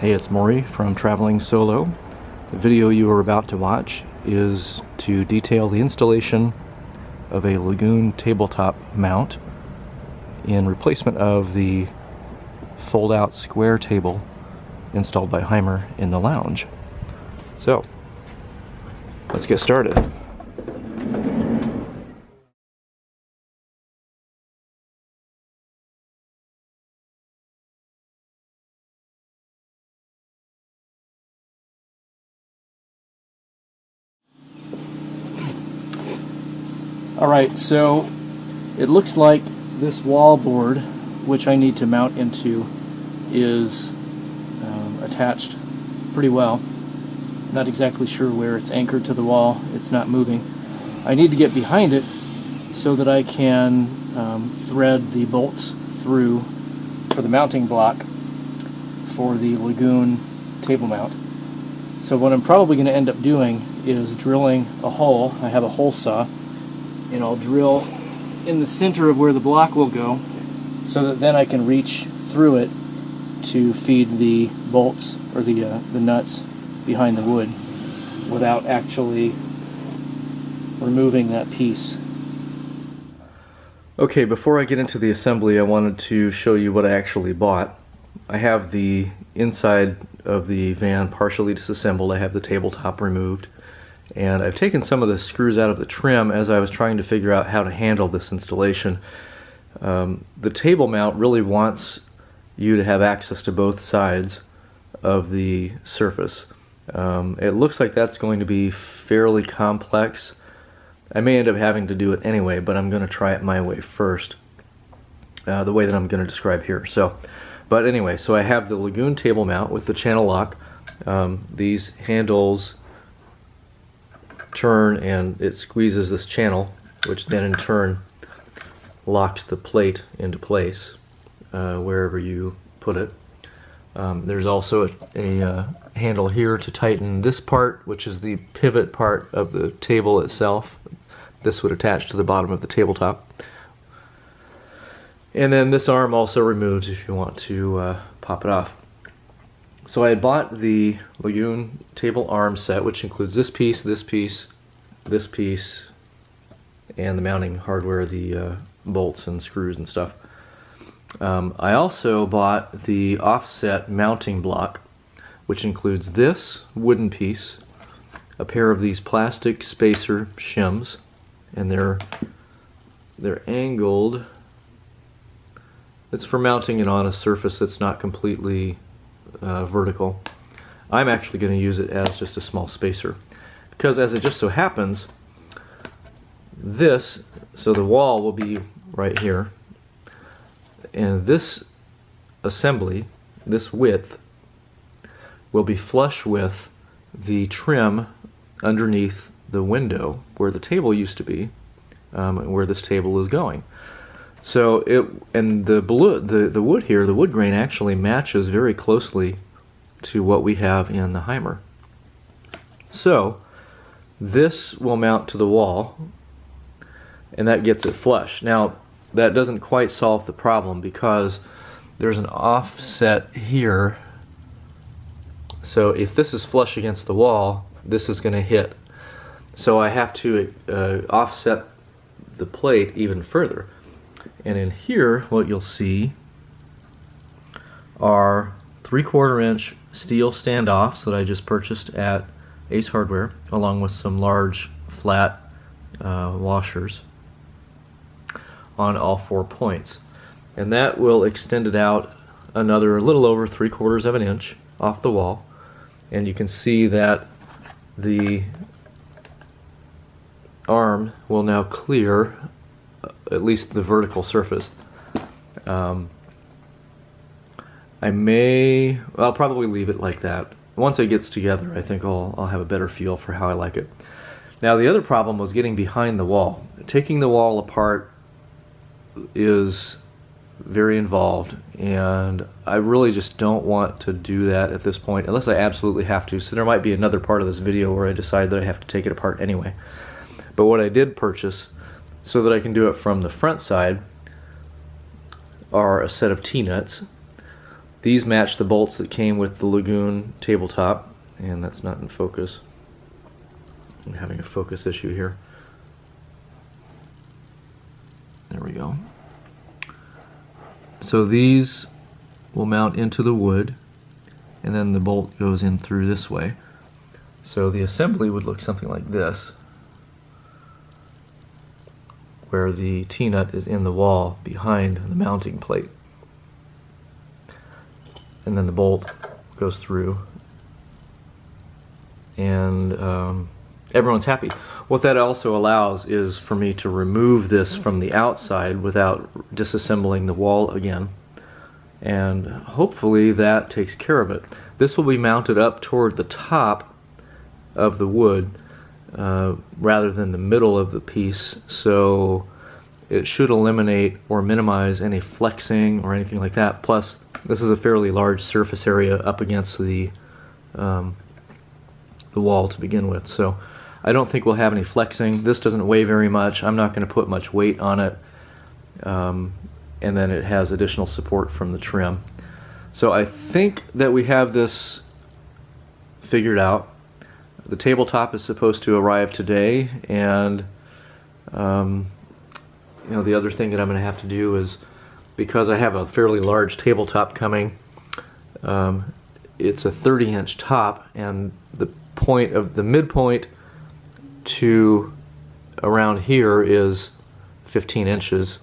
Hey, it's Maury from Traveling Solo. The video you are about to watch is to detail the installation of a Lagun tabletop mount in replacement of the fold-out square table installed by Hymer in the lounge. So, let's get started. Alright, so it looks like this wall board, which I need to mount into, is attached pretty well. Not exactly sure where it's anchored to the wall. It's not moving. I need to get behind it so that I can thread the bolts through for the mounting block for the Lagun table mount. So what I'm probably going to end up doing is drilling a hole. I have a hole saw, and I'll drill in the center of where the block will go so that then I can reach through it to feed the bolts or the nuts behind the wood without actually removing that piece. Okay, before I get into the assembly, I wanted to show you what I actually bought. I have the inside of the van partially disassembled. I have the tabletop removed. And I've taken some of the screws out of the trim as I was trying to figure out how to handle this installation. The table mount really wants you to have access to both sides of the surface. It looks like that's going to be fairly complex. I may end up having to do it anyway, but I'm going to try it my way first, the way that I'm going to describe here. But anyway, so I have the Lagun table mount with the channel lock. These handles turn and it squeezes this channel, which then in turn locks the plate into place wherever you put it. There's also a handle here to tighten this part, which is the pivot part of the table itself. This would attach to the bottom of the tabletop. And then this arm also removes if you want to pop it off. So I had bought the Lagun table arm set, which includes this piece, this piece, this piece, and the mounting hardware, the bolts and screws and stuff. I also bought the offset mounting block, which includes this wooden piece, a pair of these plastic spacer shims, and they're angled. It's for mounting it on a surface that's not completely vertical. I'm actually going to use it as just a small spacer because, as it just so happens, so the wall will be right here, and this assembly, this width, will be flush with the trim underneath the window where the table used to be, where this table is going. So the wood here, the wood grain actually matches very closely to what we have in the Hymer. So this will mount to the wall, and that gets it flush. Now that doesn't quite solve the problem because there's an offset here. So if this is flush against the wall, this is going to hit. So I have to offset the plate even further. And in here, what you'll see are 3/4 inch steel standoffs that I just purchased at Ace Hardware, along with some large flat washers on all 4 points. And that will extend it out a little over 3/4 of an inch off the wall. And you can see that the arm will now clear at least the vertical surface. I'll probably leave it like that. Once it gets together, I think I'll have a better feel for how I like it. Now the other problem was getting behind the wall. Taking the wall apart is very involved, and I really just don't want to do that at this point unless I absolutely have to. So there might be another part of this video where I decide that I have to take it apart anyway. But what I did purchase so that I can do it from the front side are a set of T-nuts. These match the bolts that came with the Lagun tabletop, and that's not in focus. I'm having a focus issue here. There we go. So these will mount into the wood, and then the bolt goes in through this way. So the assembly would look something like this, where the T-nut is in the wall behind the mounting plate. And then the bolt goes through, and everyone's happy. What that also allows is for me to remove this from the outside without disassembling the wall again, and hopefully that takes care of it. This will be mounted up toward the top of the wood rather than the middle of the piece, so it should eliminate or minimize any flexing or anything like that. Plus, this is a fairly large surface area up against the wall to begin with, so I don't think we'll have any flexing. This doesn't weigh very much. I'm not going to put much weight on it, and then it has additional support from the trim. So I think that we have this figured out. The tabletop is supposed to arrive today, and you know, the other thing that I'm going to have to do is, because I have a fairly large tabletop coming, it's a 30-inch top, and the point of the midpoint to around here is 15 inches.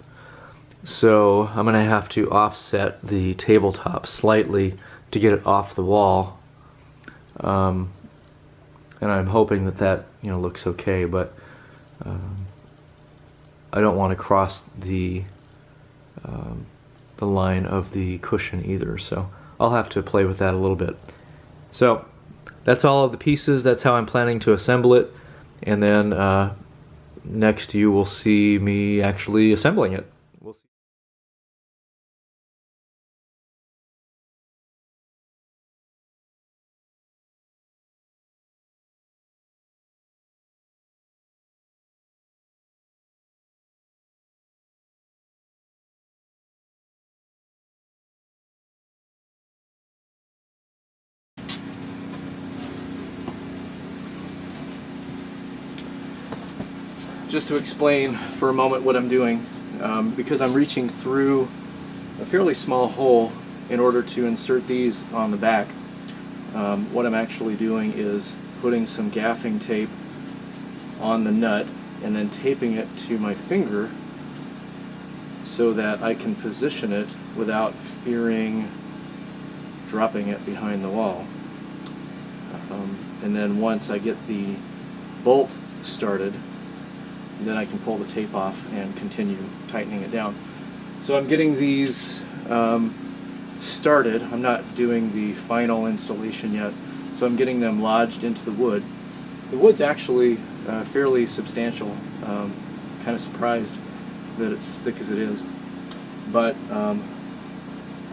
So I'm going to have to offset the tabletop slightly to get it off the wall, and I'm hoping that that, you know, looks okay, but I don't want to cross the line of the cushion either, so I'll have to play with that a little bit. So that's all of the pieces. That's how I'm planning to assemble it, and then next you will see me actually assembling it. We'll see. Just to explain for a moment what I'm doing, because I'm reaching through a fairly small hole in order to insert these on the back, what I'm actually doing is putting some gaffing tape on the nut and then taping it to my finger so that I can position it without fearing dropping it behind the wall. And then once I get the bolt started, then I can pull the tape off and continue tightening it down. So I'm getting these started. I'm not doing the final installation yet, so I'm getting them lodged into the wood. The wood's actually fairly substantial. Kind of surprised that it's as thick as it is, but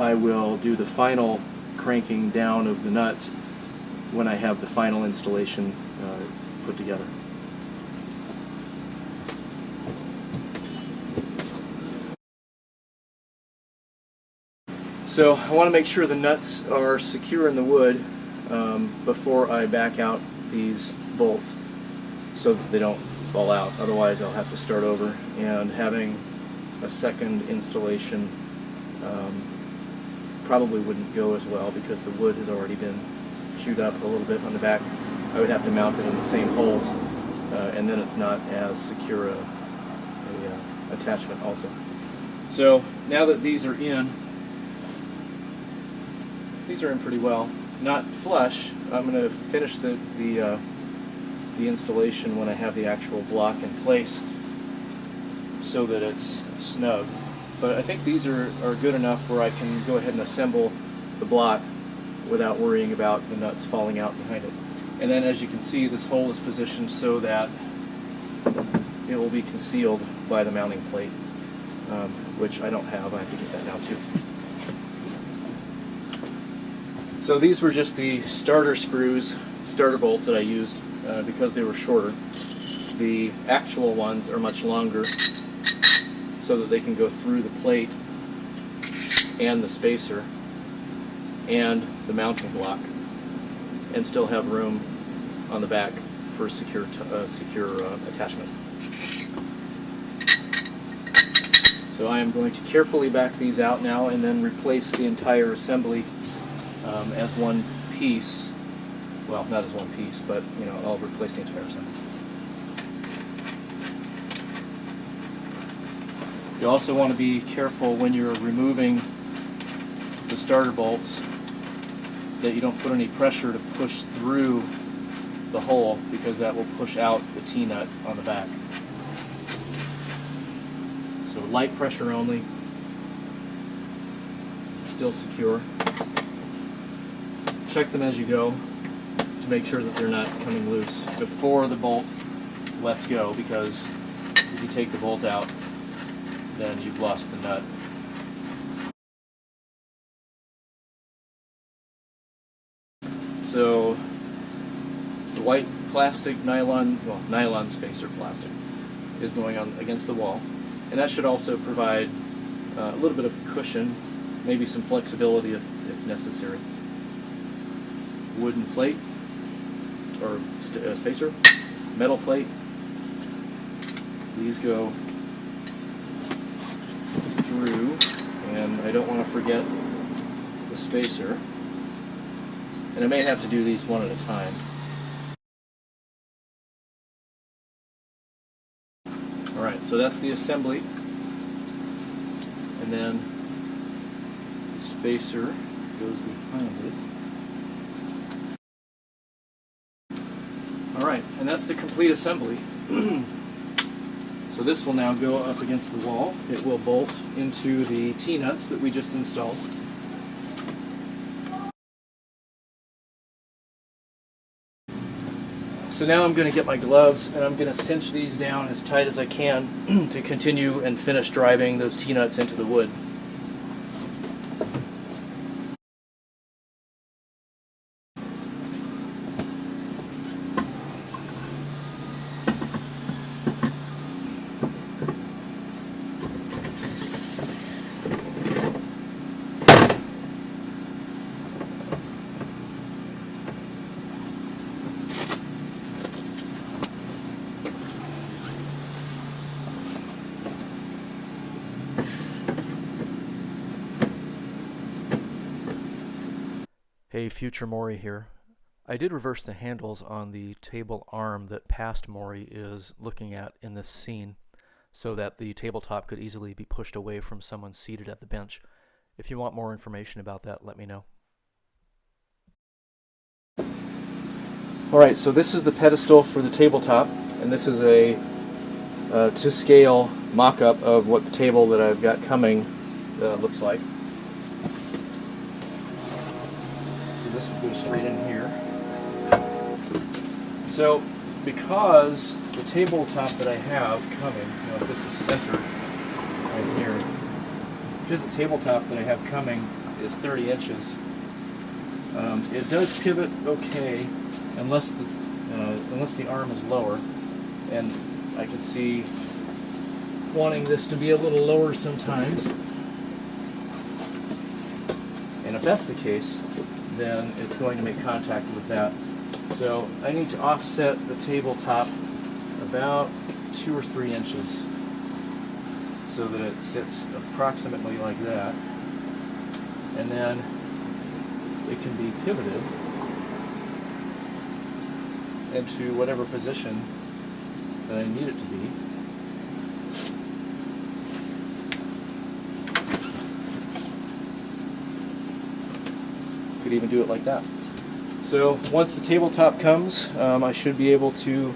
I will do the final cranking down of the nuts when I have the final installation put together. So I want to make sure the nuts are secure in the wood before I back out these bolts so that they don't fall out. Otherwise I'll have to start over, and having a second installation probably wouldn't go as well because the wood has already been chewed up a little bit on the back. I would have to mount it in the same holes, and then it's not as secure a attachment also. So now that these are in pretty well. Not flush. I'm going to finish the installation when I have the actual block in place so that it's snug. But I think these are good enough where I can go ahead and assemble the block without worrying about the nuts falling out behind it. And then, as you can see, this hole is positioned so that it will be concealed by the mounting plate, which I don't have. I have to get that now too. So these were just the starter screws, starter bolts that I used because they were shorter. The actual ones are much longer so that they can go through the plate and the spacer. and the mounting block, and still have room on the back for secure attachment. So I am going to carefully back these out now and then replace the entire assembly as one piece. Well, not as one piece, but I'll replace the entire assembly. You also want to be careful when you're removing the starter bolts that you don't put any pressure to push through the hole, because that will push out the T-nut on the back. So light pressure only, still secure. Check them as you go to make sure that they're not coming loose before the bolt lets go, because if you take the bolt out, then you've lost the nut. So the white plastic nylon spacer plastic is going on against the wall, and that should also provide a little bit of cushion, maybe some flexibility if necessary. Wooden plate or spacer, metal plate. These go through, and I don't want to forget the spacer, and I may have to do these one at a time. Alright, so that's the assembly, and then the spacer goes behind it. Alright, and that's the complete assembly. So this will now go up against the wall. It will bolt into the T-nuts that we just installed. So now I'm going to get my gloves and I'm going to cinch these down as tight as I can to continue and finish driving those T-nuts into the wood. Hey, future Maury here. I did reverse the handles on the table arm that past Maury is looking at in this scene, so that the tabletop could easily be pushed away from someone seated at the bench. If you want more information about that, let me know. Alright, so this is the pedestal for the tabletop, and this is a to scale mock-up of what the table that I've got coming looks like. This would go straight in here. So because the tabletop that I have coming, this is centered right here, because the tabletop that I have coming is 30 inches, it does pivot okay unless the arm is lower, and I can see wanting this to be a little lower sometimes, and if that's the case, then it's going to make contact with that. So I need to offset the tabletop about 2 or 3 inches so that it sits approximately like that, and then it can be pivoted into whatever position that I need it to be. Could even do it like that. So once the tabletop comes, I should be able to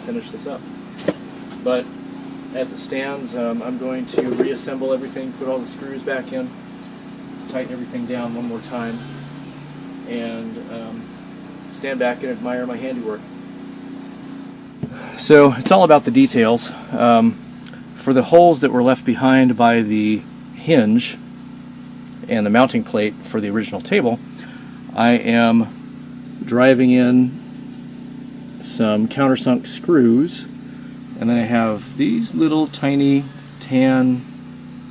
finish this up. But as it stands, I'm going to reassemble everything, put all the screws back in, tighten everything down one more time, and stand back and admire my handiwork. So it's all about the details. For the holes that were left behind by the hinge and the mounting plate for the original table, I am driving in some countersunk screws, and then I have these little tiny tan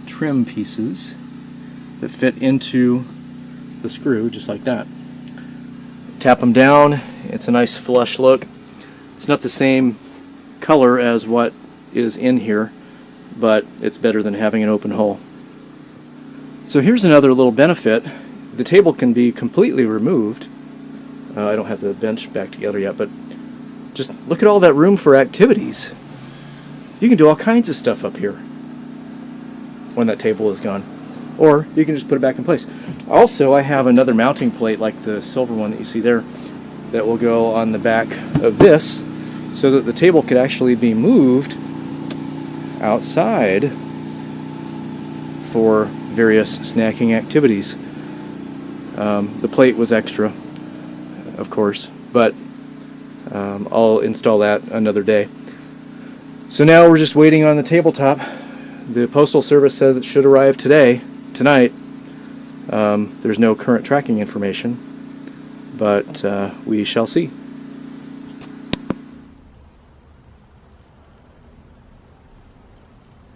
trim pieces that fit into the screw just like that. Tap them down, it's a nice flush look. It's not the same color as what is in here, but it's better than having an open hole. So here's another little benefit. The table can be completely removed. I don't have the bench back together yet, but just look at all that room for activities. You can do all kinds of stuff up here when that table is gone. Or you can just put it back in place. Also, I have another mounting plate like the silver one that you see there that will go on the back of this so that the table could actually be moved outside for various snacking activities. The plate was extra, of course, but I'll install that another day. So now we're just waiting on the tabletop. The Postal Service says it should arrive tonight. There's no current tracking information, but we shall see.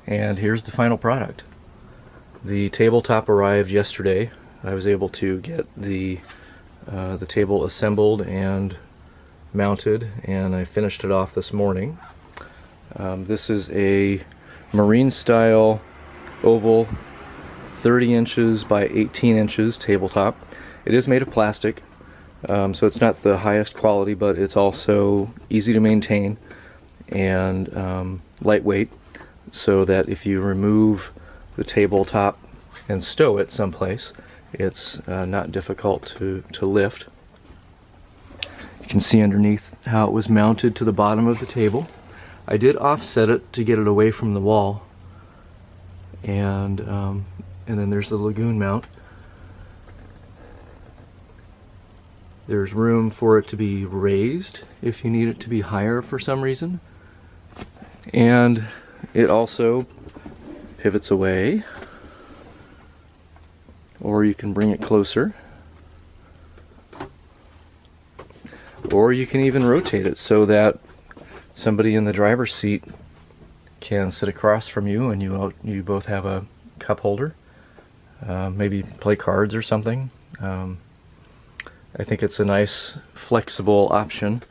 And here's the final product. The tabletop arrived yesterday. I was able to get the table assembled and mounted, and I finished it off this morning. This is a marine style oval 30 inches by 18 inches tabletop. It is made of plastic, so it's not the highest quality, but it's also easy to maintain and lightweight, so that if you remove the tabletop and stow it someplace, it's not difficult to lift. You can see underneath how it was mounted to the bottom of the table. I did offset it to get it away from the wall, and then there's the Lagun mount. There's room for it to be raised if you need it to be higher for some reason, and it also pivots away, or you can bring it closer, or you can even rotate it so that somebody in the driver's seat can sit across from you and you both have a cup holder, maybe play cards or something. I think it's a nice flexible option,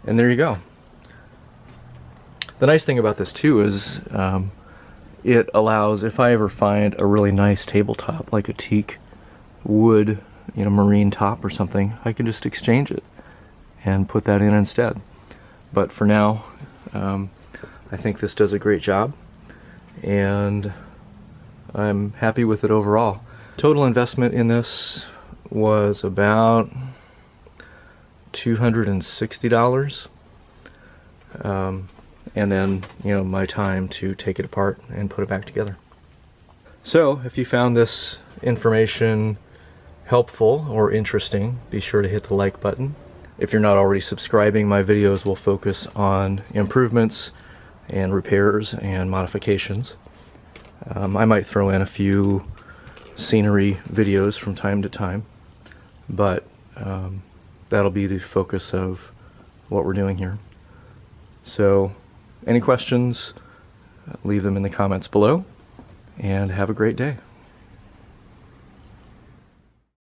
and there you go. The nice thing about this too is it allows, if I ever find a really nice tabletop like a teak wood, marine top or something, I can just exchange it and put that in instead. But for now, I think this does a great job, and I'm happy with it overall. Total investment in this was about $260, and then my time to take it apart and put it back together. So if you found this information helpful or interesting, be sure to hit the like button. If you're not already subscribing, my videos will focus on improvements and repairs and modifications. I might throw in a few scenery videos from time to time, but that'll be the focus of what we're doing here. So any questions, leave them in the comments below, and have a great day.